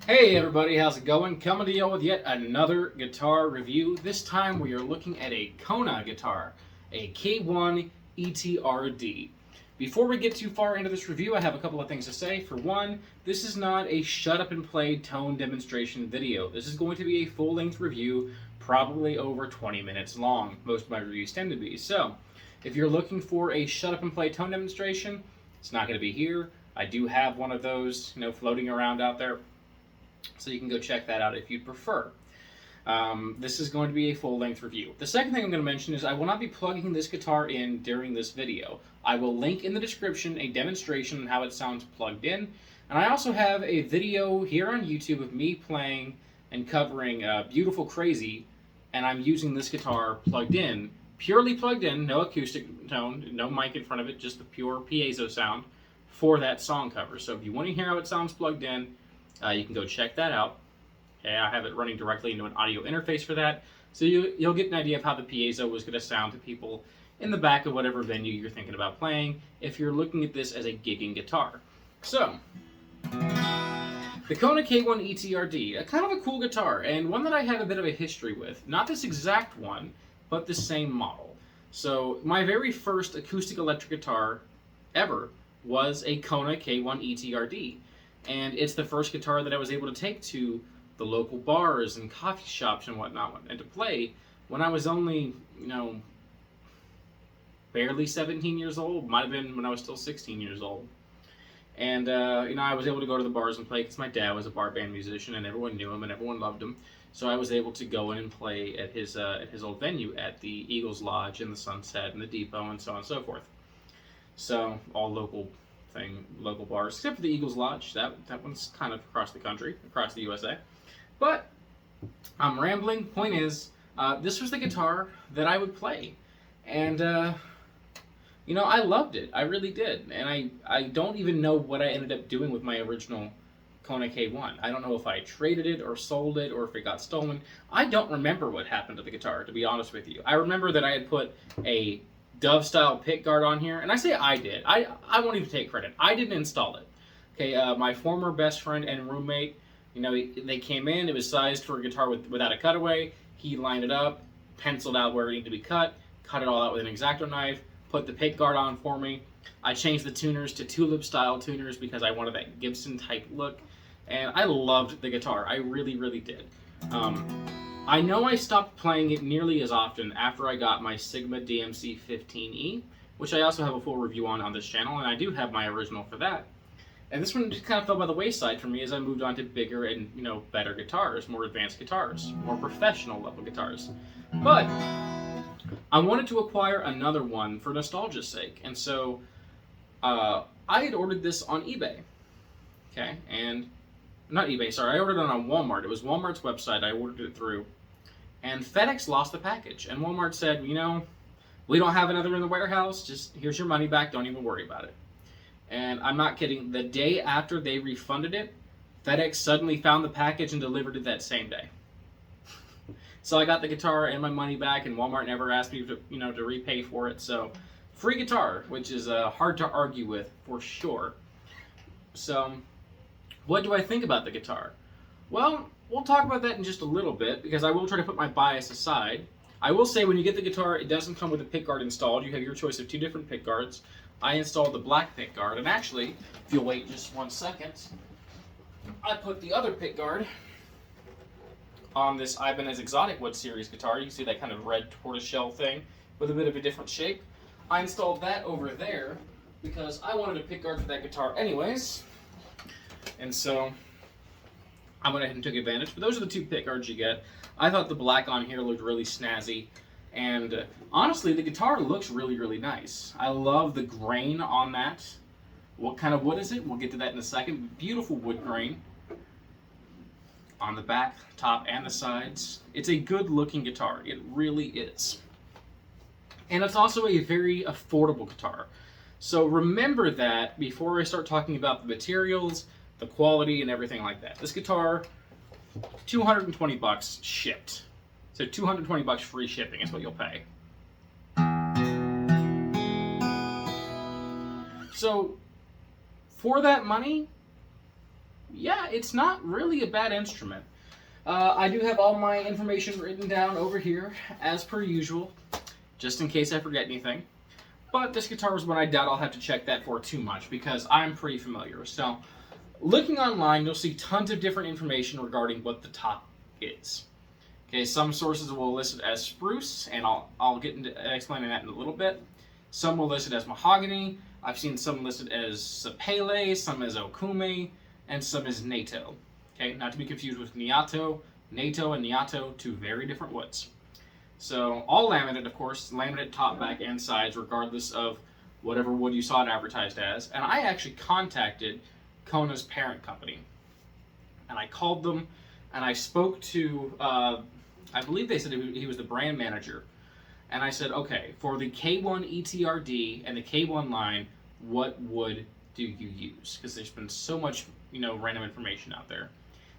Hey everybody, how's it going? Coming to you with yet another guitar review. This time we are looking at a Kona guitar, a K1ETRD. Before we get too far into this review, I have a couple of things to say. For one, this is not a shut up and play tone demonstration video. This is going to be a full-length review, probably over 20 minutes long. Most of my reviews tend to be. So, if you're looking for a shut up and play tone demonstration, it's not going to be here. I do have one of those, floating around out there. So you can go check that out if you'd prefer. This is going to be a full-length review. The second thing I'm going to mention is I will not be plugging this guitar in during this video. I will link in the description a demonstration on how it sounds plugged in. And I also have a video here on YouTube of me playing and covering Beautiful Crazy, and I'm using this guitar plugged in, purely plugged in, no acoustic tone, no mic in front of it, just the pure piezo sound for that song cover. So if you want to hear how it sounds plugged in, you can go check that out. Okay, I have it running directly into an audio interface for that, so you'll get an idea of how the piezo was going to sound to people in the back of whatever venue you're thinking about playing if you're looking at this as a gigging guitar. So, the Kona K1ETRD, a kind of a cool guitar, and one that I have a bit of a history with. Not this exact one, but the same model. So, my very first acoustic electric guitar ever was a Kona K1ETRD. And it's the first guitar that I was able to take to the local bars and coffee shops and whatnot, and to play when I was only, barely 17 years old. Might have been when I was still 16 years old. And, I was able to go to the bars and play because my dad was a bar band musician and everyone knew him and everyone loved him. So I was able to go in and play at his old venue at the Eagles Lodge and the Sunset and the Depot and so on and so forth. So, all local bars, except for the Eagles Lodge. That one's kind of across the country, across the USA. But I'm rambling. Point is, this was the guitar that I would play, and I loved it. I really did. And I don't even know what I ended up doing with my original Kona K1. I don't know if I traded it or sold it or if it got stolen. I don't remember what happened to the guitar, to be honest with you. I remember that I had put a Dove style pick guard on here, and I say I did. I won't even take credit. I didn't install it. Okay, my former best friend and roommate, they came in. It was sized for a guitar without a cutaway. He lined it up, penciled out where it needed to be cut it all out with an X-Acto knife, put the pick guard on for me. I changed the tuners to tulip style tuners because I wanted that Gibson type look, and I loved the guitar. I really, really did. I know I stopped playing it nearly as often after I got my Sigma DMC 15E, which I also have a full review on this channel, and I do have my original for that. And this one just kind of fell by the wayside for me as I moved on to bigger and, better guitars, more advanced guitars, more professional level guitars. But I wanted to acquire another one for nostalgia's sake, and so I had ordered this on eBay. Okay, and not eBay, sorry, I ordered it on Walmart. It was Walmart's website I ordered it through. And FedEx lost the package. And Walmart said, we don't have another in the warehouse. Just here's your money back. Don't even worry about it. And I'm not kidding. The day after they refunded it, FedEx suddenly found the package and delivered it that same day. So I got the guitar and my money back, and Walmart never asked me to, to repay for it. So free guitar, which is hard to argue with for sure. So what do I think about the guitar? Well, we'll talk about that in just a little bit, because I will try to put my bias aside. I will say when you get the guitar, it doesn't come with a pick guard installed. You have your choice of two different pick guards. I installed the black pick guard, and actually, if you'll wait just 1 second, I put the other pick guard on this Ibanez Exotic Wood Series guitar. You see that kind of red tortoiseshell thing with a bit of a different shape. I installed that over there because I wanted a pick guard for that guitar anyways. And so I went ahead and took advantage. But those are the two pick guards you get. I thought the black on here looked really snazzy. And honestly, the guitar looks really, really nice. I love the grain on that. What kind of wood is it? We'll get to that in a second. Beautiful wood grain on the back, top, and the sides. It's a good looking guitar. It really is. And it's also a very affordable guitar. So remember that before I start talking about the materials, the quality, and everything like that. This guitar, $220 shipped. So $220 free shipping is what you'll pay. So for that money, yeah, it's not really a bad instrument. I do have all my information written down over here, as per usual, just in case I forget anything. But this guitar is one I doubt I'll have to check that for too much, because I'm pretty familiar. So, looking online, you'll see tons of different information regarding what the top is. Okay, some sources will list it as spruce, and I'll get into explaining that in a little bit. Some will list it as mahogany. I've seen some listed as sapele, some as okume, and some as nato. Okay, not to be confused with Nato. Nato and Nato, two very different woods. So, all laminate, of course, laminate top, back, and sides, regardless of whatever wood you saw it advertised as. And I actually contacted Kona's parent company. And I called them, and I spoke to, I believe they said he was the brand manager. And I said, okay, for the K1ETRD and the K1 line, what wood do you use? Because there's been so much, random information out there.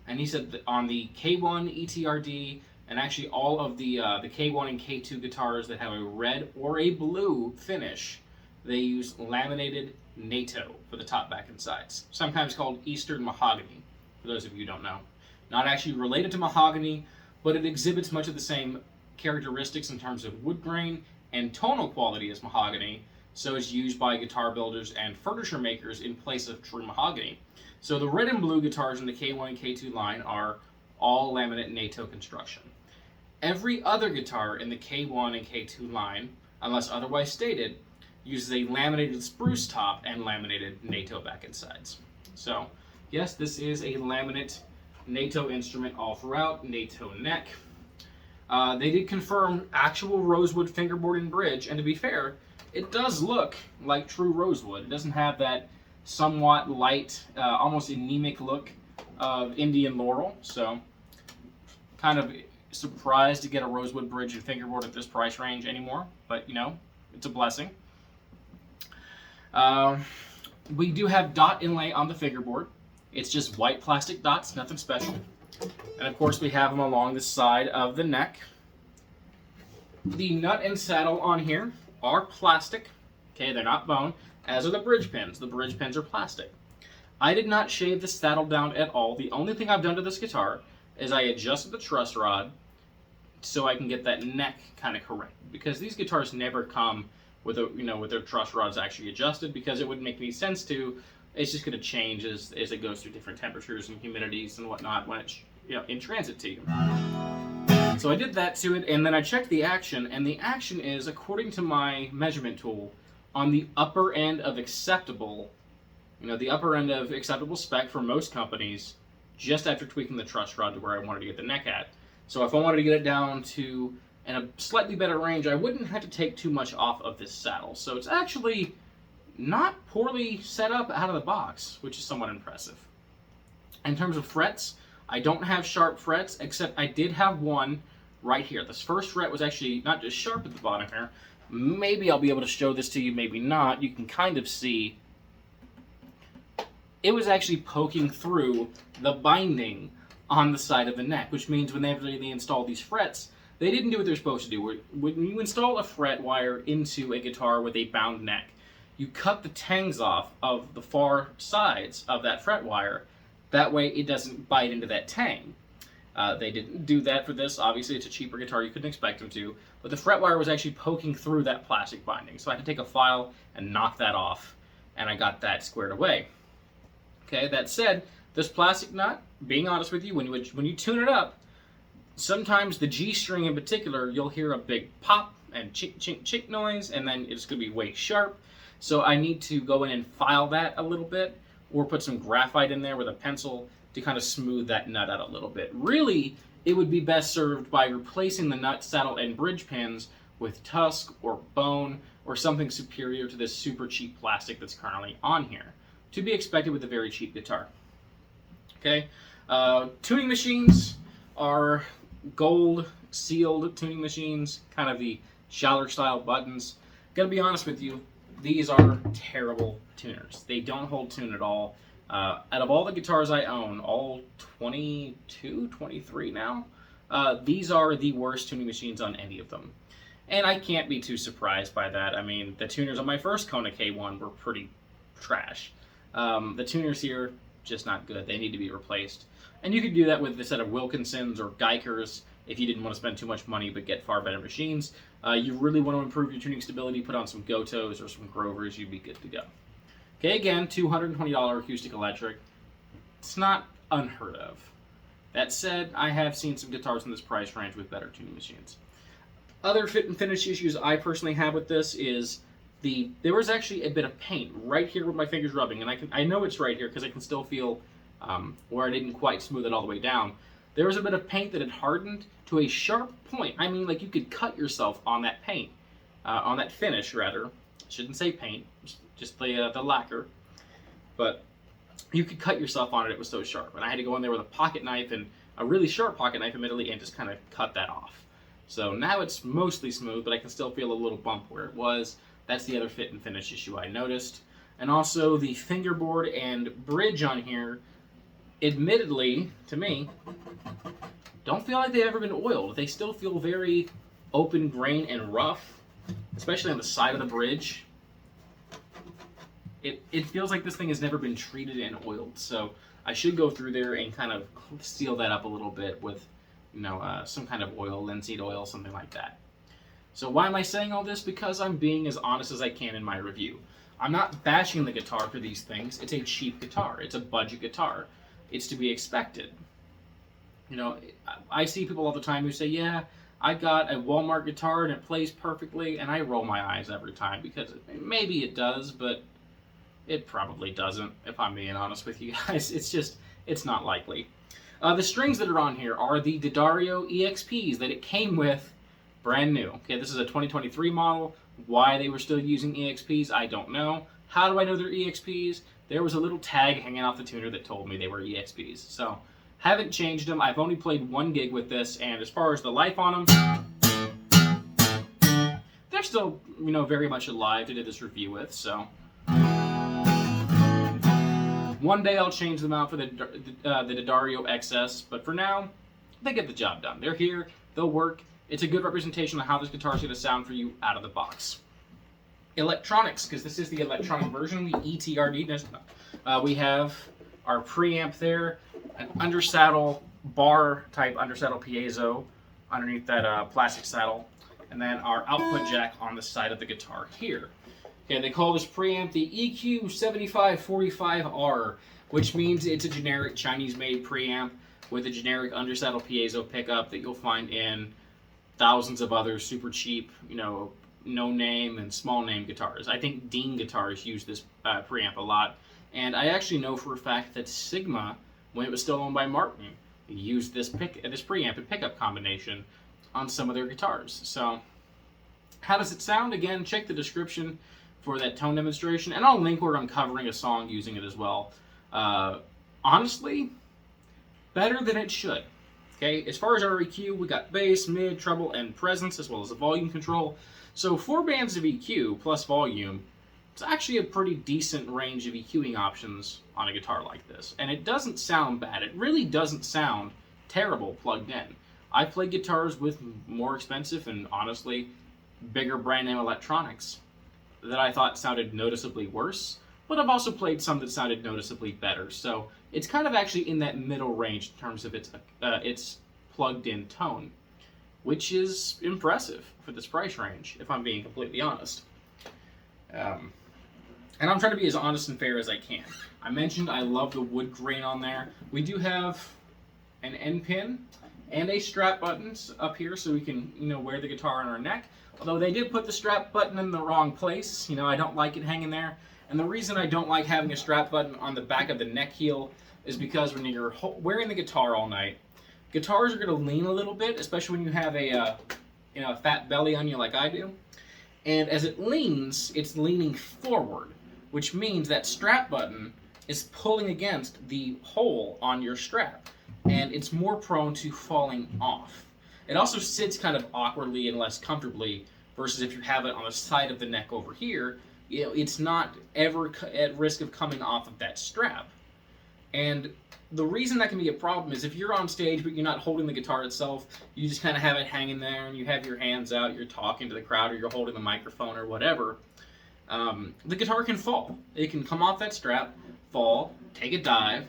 And he said that on the K1ETRD, and actually all of the K1 and K2 guitars that have a red or a blue finish, they use laminated Nato for the top, back, and sides. Sometimes called Eastern mahogany, for those of you who don't know. Not actually related to mahogany, but it exhibits much of the same characteristics in terms of wood grain and tonal quality as mahogany, so it's used by guitar builders and furniture makers in place of true mahogany. So the red and blue guitars in the K1 and K2 line are all laminate Nato construction. Every other guitar in the K1 and K2 line, unless otherwise stated, uses a laminated spruce top and laminated Nato back and sides. So, yes, this is a laminate Nato instrument all throughout, Nato neck. They did confirm actual Rosewood fingerboard and bridge, and to be fair, it does look like true Rosewood. It doesn't have that somewhat light, almost anemic look of Indian laurel, so kind of surprised to get a Rosewood bridge and fingerboard at this price range anymore, but it's a blessing. We do have dot inlay on the fingerboard. It's just white plastic dots, nothing special. And of course we have them along the side of the neck. The nut and saddle on here are plastic. Okay, they're not bone, as are the bridge pins. The bridge pins are plastic. I did not shave the saddle down at all. The only thing I've done to this guitar is I adjusted the truss rod so I can get that neck kind of correct. Because these guitars never come with with their truss rods actually adjusted, because it wouldn't make any sense to. It's just going to change as it goes through different temperatures and humidities and whatnot when it's in transit to you. So I did that to it, and then I checked the action, and the action is, according to my measurement tool, on the upper end of acceptable, the upper end of acceptable spec for most companies, just after tweaking the truss rod to where I wanted to get the neck at. So if I wanted to get it down to in a slightly better range, I wouldn't have to take too much off of this saddle. So it's actually not poorly set up out of the box, which is somewhat impressive. In terms of frets, I don't have sharp frets, except I did have one right here. This first fret was actually not just sharp at the bottom here. Maybe I'll be able to show this to you, maybe not. You can kind of see it was actually poking through the binding on the side of the neck, which means whenever they install these frets, they didn't do what they're supposed to do. When you install a fret wire into a guitar with a bound neck, you cut the tangs off of the far sides of that fret wire. That way it doesn't bite into that tang. They didn't do that for this. Obviously, it's a cheaper guitar. You couldn't expect them to. But the fret wire was actually poking through that plastic binding. So I had to take a file and knock that off. And I got that squared away. Okay, that said, this plastic nut, being honest with you, when you tune it up, sometimes the G string in particular, you'll hear a big pop and chink, chink, chink noise, and then it's going to be way sharp. So I need to go in and file that a little bit, or put some graphite in there with a pencil to kind of smooth that nut out a little bit. Really, it would be best served by replacing the nut, saddle, and bridge pins with tusk or bone or something superior to this super cheap plastic that's currently on here. To be expected with a very cheap guitar. Okay, tuning machines are gold sealed tuning machines, kind of the Schaller style buttons. Gotta be honest with you, these are terrible tuners. They don't hold tune at all. Out of all the guitars I own, all 22, 23 now, these are the worst tuning machines on any of them. And I can't be too surprised by that. I mean, the tuners on my first Kona K1 were pretty trash. The tuners here, just not good. They need to be replaced. And you could do that with a set of Wilkinsons or Geikers if you didn't want to spend too much money but get far better machines. You really want to improve your tuning stability, put on some Gotos or some Grovers, you'd be good to go. Okay, again, $220 acoustic electric. It's not unheard of. That said, I have seen some guitars in this price range with better tuning machines. Other fit and finish issues I personally have with this is there was actually a bit of paint right here with my fingers rubbing, and I know it's right here because I can still feel where I didn't quite smooth it all the way down. There was a bit of paint that had hardened to a sharp point. I mean, like you could cut yourself on that paint, on that finish rather. I shouldn't say paint, just the lacquer. But you could cut yourself on it. It was so sharp, and I had to go in there with a pocket knife and a really sharp pocket knife, admittedly, and just kind of cut that off. So now it's mostly smooth, but I can still feel a little bump where it was. That's the other fit and finish issue I noticed. And also the fingerboard and bridge on here, admittedly, to me, don't feel like they've ever been oiled. They still feel very open grain and rough, especially on the side of the bridge. It feels like this thing has never been treated and oiled, so I should go through there and kind of seal that up a little bit with, some kind of oil, linseed oil, something like that. So why am I saying all this? Because I'm being as honest as I can in my review. I'm not bashing the guitar for these things. It's a cheap guitar. It's a budget guitar. It's to be expected. I see people all the time who say, yeah, I got a Walmart guitar and it plays perfectly, and I roll my eyes every time because maybe it does, but it probably doesn't, if I'm being honest with you guys. It's not likely. The strings that are on here are the D'Addario EXPs that it came with brand new. Okay, this is a 2023 model. Why they were still using EXPs, I don't know. How do I know they're EXPs? There was a little tag hanging off the tuner that told me they were EXPs. So, haven't changed them. I've only played one gig with this, and as far as the life on them, they're still, very much alive to do this review with, so. One day I'll change them out for the D'Addario XS, but for now, they get the job done. They're here, they'll work. It's a good representation of how this guitar is going to sound for you out of the box. Electronics, because this is the electronic version, the ETRD. We have our preamp there, an undersaddle bar type undersaddle piezo underneath that plastic saddle, and then our output jack on the side of the guitar here. Okay, they call this preamp the EQ-7545R, which means it's a generic Chinese-made preamp with a generic undersaddle piezo pickup that you'll find in thousands of other super cheap, no-name and small-name guitars. I think Dean guitars use this preamp a lot, and I actually know for a fact that Sigma, when it was still owned by Martin, used this preamp and pickup combination on some of their guitars. So, how does it sound? Again, check the description for that tone demonstration, and I'll link where I'm covering a song using it as well. Honestly, better than it should. Okay, as far as our EQ, we got bass, mid, treble, and presence, as well as the volume control. So 4 bands of EQ plus volume, it's actually a pretty decent range of EQing options on a guitar like this. And it doesn't sound bad. It really doesn't sound terrible plugged in. I've played guitars with more expensive and honestly bigger brand name electronics that I thought sounded noticeably worse, but I've also played some that sounded noticeably better. So it's kind of actually in that middle range in terms of its plugged-in tone, which is impressive for this price range, if I'm being completely honest. And I'm trying to be as honest and fair as I can. I mentioned I love the wood grain on there. We do have an end pin and a strap buttons up here so we can, wear the guitar on our neck. Although they did put the strap button in the wrong place. I don't like it hanging there. And the reason I don't like having a strap button on the back of the neck heel is because when you're wearing the guitar all night, guitars are going to lean a little bit, especially when you have a fat belly on you like I do. And as it leans, it's leaning forward, which means that strap button is pulling against the hole on your strap, and it's more prone to falling off. It also sits kind of awkwardly and less comfortably versus if you have it on the side of the neck over here, it's not ever at risk of coming off of that strap. And the reason that can be a problem is if you're on stage but you're not holding the guitar itself, you just kind of have it hanging there and you have your hands out, you're talking to the crowd or you're holding the microphone or whatever, the guitar can fall. It can come off that strap, fall, take a dive,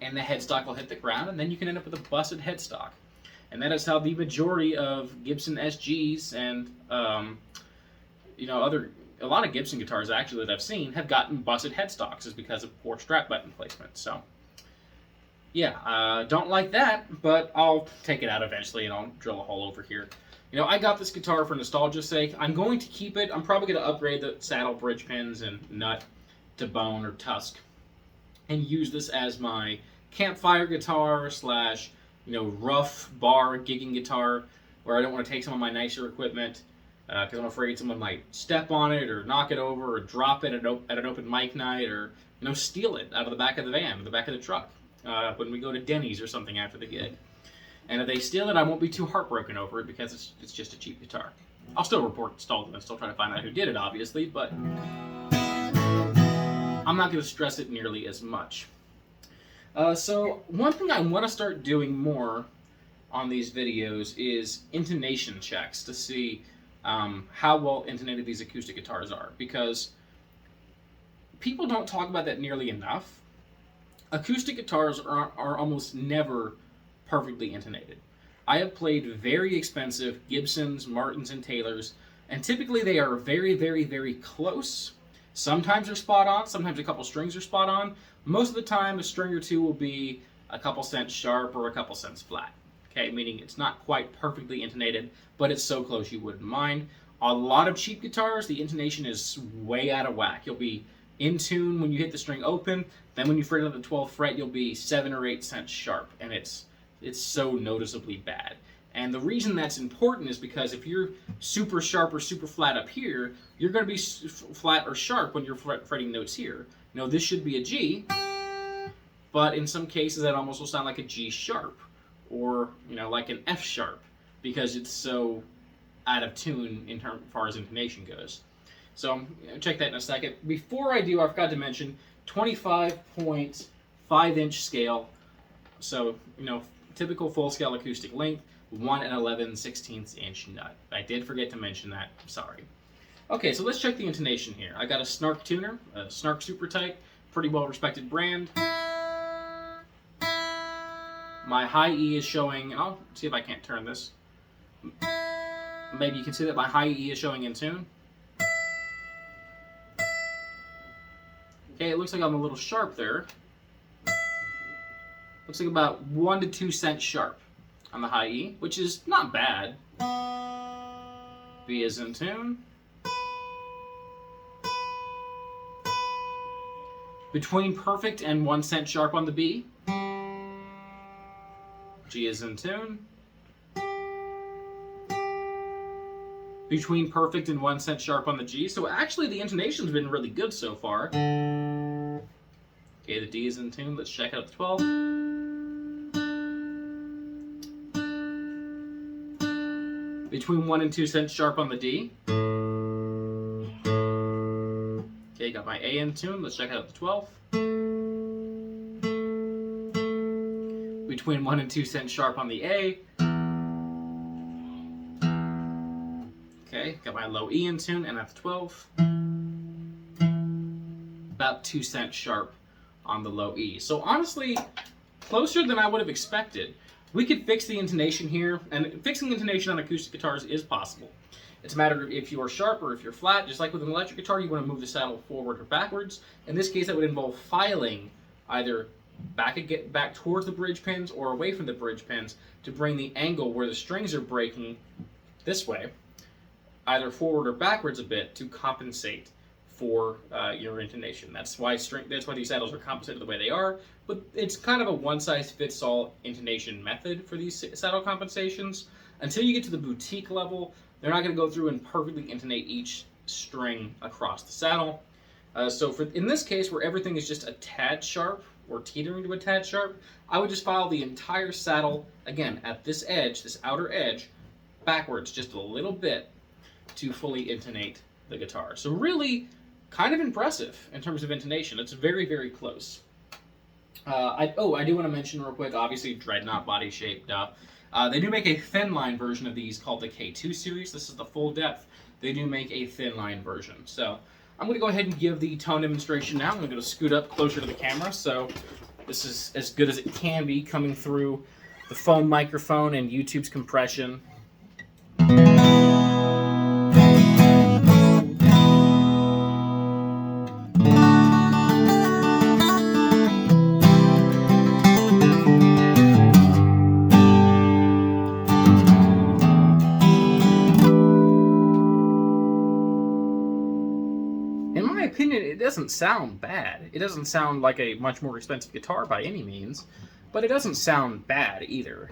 and the headstock will hit the ground, and then you can end up with a busted headstock. And that is how the majority of Gibson SGs and a lot of Gibson guitars actually that I've seen have gotten busted headstocks, is because of poor strap button placement. So yeah, don't like that, but I'll take it out eventually and I'll drill a hole over here. I got this guitar for nostalgia's sake. I'm going to keep it. I'm probably going to upgrade the saddle, bridge pins, and nut to bone or tusk, and use this as my campfire guitar slash, rough bar gigging guitar, where I don't want to take some of my nicer equipment because I'm afraid someone might step on it or knock it over or drop it at an open mic night, or steal it out of the back of the van or the back of the truck when we go to Denny's or something after the gig. And if they steal it, I won't be too heartbroken over it because it's just a cheap guitar. I'll still report stolen and still try to find out who did it, obviously, but I'm not going to stress it nearly as much. So one thing I want to start doing more on these videos is intonation checks to see how well intonated these acoustic guitars are, because people don't talk about that nearly enough. Acoustic guitars are almost never perfectly intonated. I have played very expensive Gibsons, Martins, and Taylors, and typically they are very, very, very close. Sometimes they're spot on, sometimes a couple strings are spot on. Most of the time, a string or two will be a couple cents sharp or a couple cents flat. Okay, meaning it's not quite perfectly intonated, but it's so close you wouldn't mind. A lot of cheap guitars, the intonation is way out of whack. You'll be in tune when you hit the string open, then when you fret it at the 12th fret, you'll be 7 or 8 cents sharp, and it's so noticeably bad. And the reason that's important is because if you're super sharp or super flat up here, you're going to be flat or sharp when you're fretting notes here. This should be a G, but in some cases that almost will sound like a G sharp, or like an F sharp, because it's so out of tune as far as intonation goes. So check that in a second. Before I do, I forgot to mention 25.5 inch scale. So typical full scale acoustic length, 1 11/16 inch nut. I did forget to mention that. I'm sorry. Okay, so let's check the intonation here. I got a Snark tuner, a Snark Super Tight, pretty well respected brand. My high E is showing, I'll see if I can't turn this. Maybe you can see that my high E is showing in tune. Okay, it looks like I'm a little sharp there. Looks like about 1 to 2 cents sharp on the high E, which is not bad. B is in tune. Between perfect and 1 cent sharp on the B. G is in tune. Between perfect and 1 cent sharp on the G. So actually the intonation's been really good so far. Okay, the D is in tune. Let's check out the 12. Between 1 and 2 cents sharp on the D. Okay, got my A in tune. Let's check out the 12. Between 1 and 2 cents sharp on the A. Okay, got my low E in tune, and at the 12. About 2 cents sharp on the low E. So honestly, closer than I would have expected. We could fix the intonation here, and fixing intonation on acoustic guitars is possible. It's a matter of if you are sharp or if you're flat. Just like with an electric guitar, you want to move the saddle forward or backwards. In this case, that would involve filing either back towards the bridge pins or away from the bridge pins to bring the angle where the strings are breaking this way, either forward or backwards a bit, to compensate for your intonation. That's why these saddles are compensated the way they are, but it's kind of a one-size-fits-all intonation method for these saddle compensations. Until you get to the boutique level, they're not going to go through and perfectly intonate each string across the saddle. So in this case, where everything is just a tad sharp, or teetering to a tad sharp, I would just file the entire saddle, again, at this edge, this outer edge, backwards just a little bit to fully intonate the guitar. So really, kind of impressive in terms of intonation. It's very, very close. I do want to mention real quick, obviously, Dreadnought body shape, duh. They do make a thin line version of these called the K2 series. This is the full depth. They do make a thin line version. So I'm going to go ahead and give the tone demonstration now. I'm going to scoot up closer to the camera, so this is as good as it can be coming through the phone microphone and YouTube's compression. In my opinion, it doesn't sound bad. It doesn't sound like a much more expensive guitar by any means, but it doesn't sound bad either.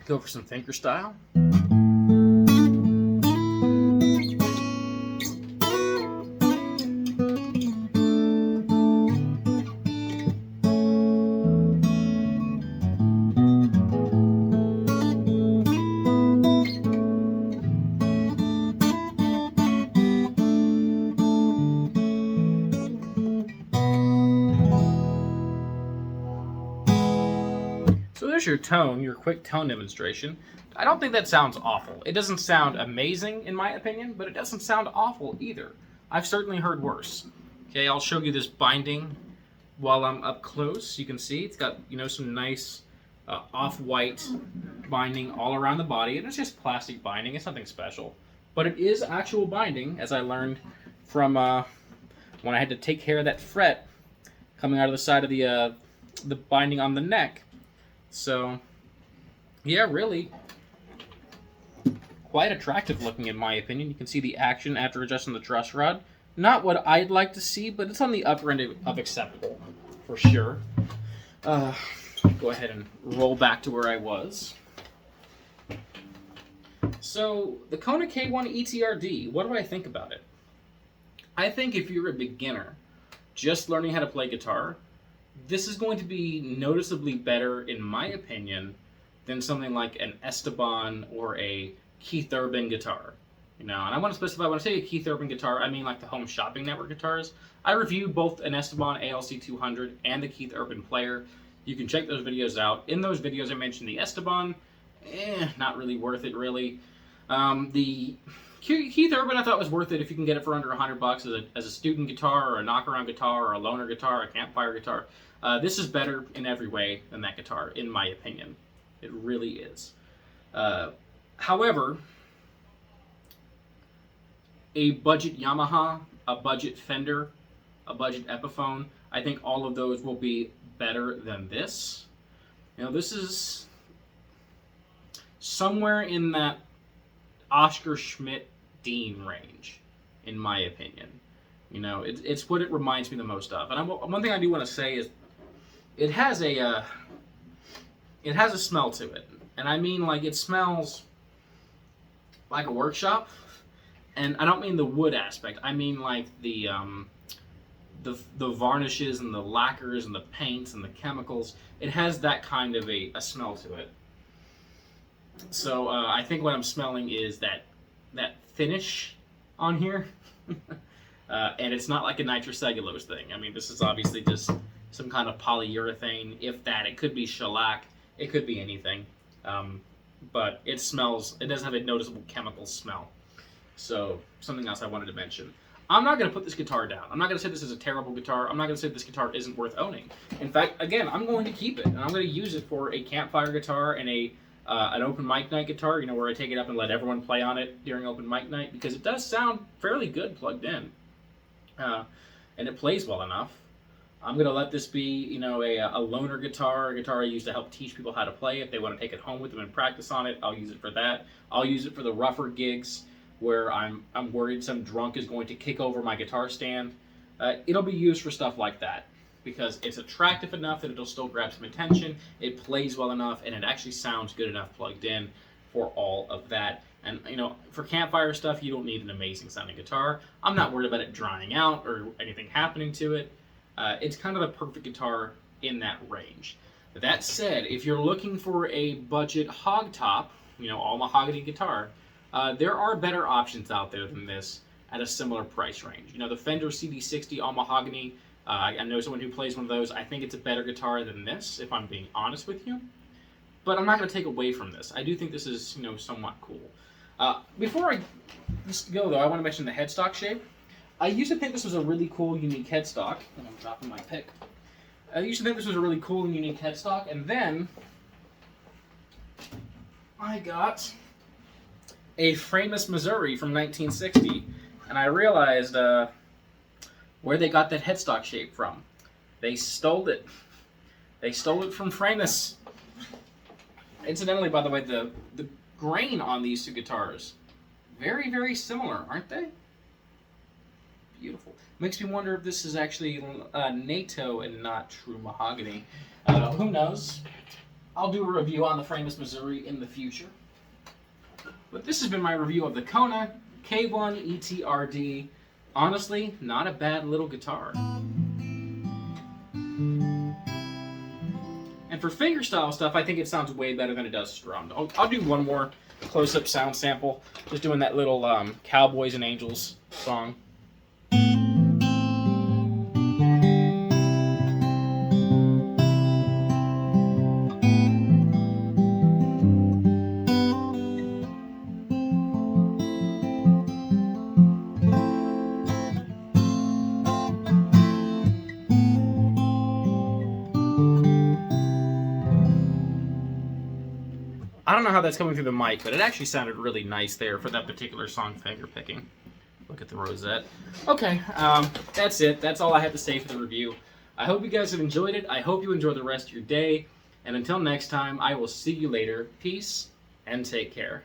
Go for some finger style. So there's your tone, your quick tone demonstration. I don't think that sounds awful. It doesn't sound amazing in my opinion, but it doesn't sound awful either. I've certainly heard worse. Okay, I'll show you this binding while I'm up close. You can see it's got, you know, some nice off-white binding all around the body, and it's just plastic binding. It's nothing special, but it is actual binding, as I learned from when I had to take care of that fret coming out of the side of the binding on the neck. So, yeah, really quite attractive looking in my opinion. You can see the action after adjusting the truss rod. Not what I'd like to see, but it's on the upper end of acceptable, for sure. Go ahead and roll back to where I was. So, the Kona K1ETRD, what do I think about it? I think if you're a beginner, just learning how to play guitar, this is going to be noticeably better, in my opinion, than something like an Esteban or a Keith Urban guitar. You know, and I want to specify, when I say a Keith Urban guitar, I mean like the Home Shopping Network guitars. I reviewed both an Esteban ALC 200 and the Keith Urban Player. You can check those videos out. In those videos I mentioned the Esteban, not really worth it really. The Keith Urban I thought was worth it if you can get it for under $100 as a student guitar or a knockaround guitar or a loner guitar, a campfire guitar. This is better in every way than that guitar, in my opinion. It really is. However, a budget Yamaha, a budget Fender, a budget Epiphone, I think all of those will be better than this. You know, this is somewhere in that Oscar Schmidt Dean range, in my opinion. You know, it's what it reminds me the most of. And one thing I do want to say is it has a smell to it, and I mean like it smells like a workshop. And I don't mean the wood aspect. I mean like the varnishes and the lacquers and the paints and the chemicals. It has that kind of a smell to it. So I think what I'm smelling is that finish on here. And it's not like a nitrocellulose thing. I mean, this is obviously just some kind of polyurethane, if that. It could be shellac. It could be anything. But it smells, it doesn't have a noticeable chemical smell. So, something else I wanted to mention. I'm not going to put this guitar down. I'm not going to say this is a terrible guitar. I'm not going to say this guitar isn't worth owning. In fact, again, I'm going to keep it. And I'm going to use it for a campfire guitar and an open mic night guitar, you know, where I take it up and let everyone play on it during open mic night, because it does sound fairly good plugged in. And it plays well enough. I'm going to let this be, you know, a loner guitar, a guitar I use to help teach people how to play. If they want to take it home with them and practice on it, I'll use it for that. I'll use it for the rougher gigs where I'm worried some drunk is going to kick over my guitar stand. It'll be used for stuff like that, because it's attractive enough that it'll still grab some attention, it plays well enough, and it actually sounds good enough plugged in for all of that. And, you know, for campfire stuff, you don't need an amazing sounding guitar. I'm not worried about it drying out or anything happening to it. It's kind of the perfect guitar in that range. That said, if you're looking for a budget hog top, you know, all mahogany guitar, there are better options out there than this at a similar price range. You know, the Fender CD60 all mahogany, I know someone who plays one of those. I think it's a better guitar than this, if I'm being honest with you. But I'm not going to take away from this. I do think this is, you know, somewhat cool. Before I just go, though, I want to mention the headstock shape. I used to think this was a really cool, unique headstock. And I'm dropping my pick. I used to think this was a really cool and unique headstock, and then I got a Framus Missouri from 1960, and I realized where they got that headstock shape from. They stole it. They stole it from Framus. Incidentally, by the way, the grain on these two guitars, very, very similar, aren't they? Beautiful. Makes me wonder if this is actually Nato and not true mahogany. Who knows? I'll do a review on the Framus Missouri in the future. But this has been my review of the Kona K1ETRD. Honestly, not a bad little guitar. And for fingerstyle stuff, I think it sounds way better than it does strummed. I'll do one more close-up sound sample, just doing that little Cowboys and Angels song. I don't know how that's coming through the mic, but it actually sounded really nice there for that particular song, finger picking. Look at the rosette. Okay, that's it. That's all I have to say for the review. I hope you guys have enjoyed it. I hope you enjoy the rest of your day. And until next time, I will see you later. Peace and take care.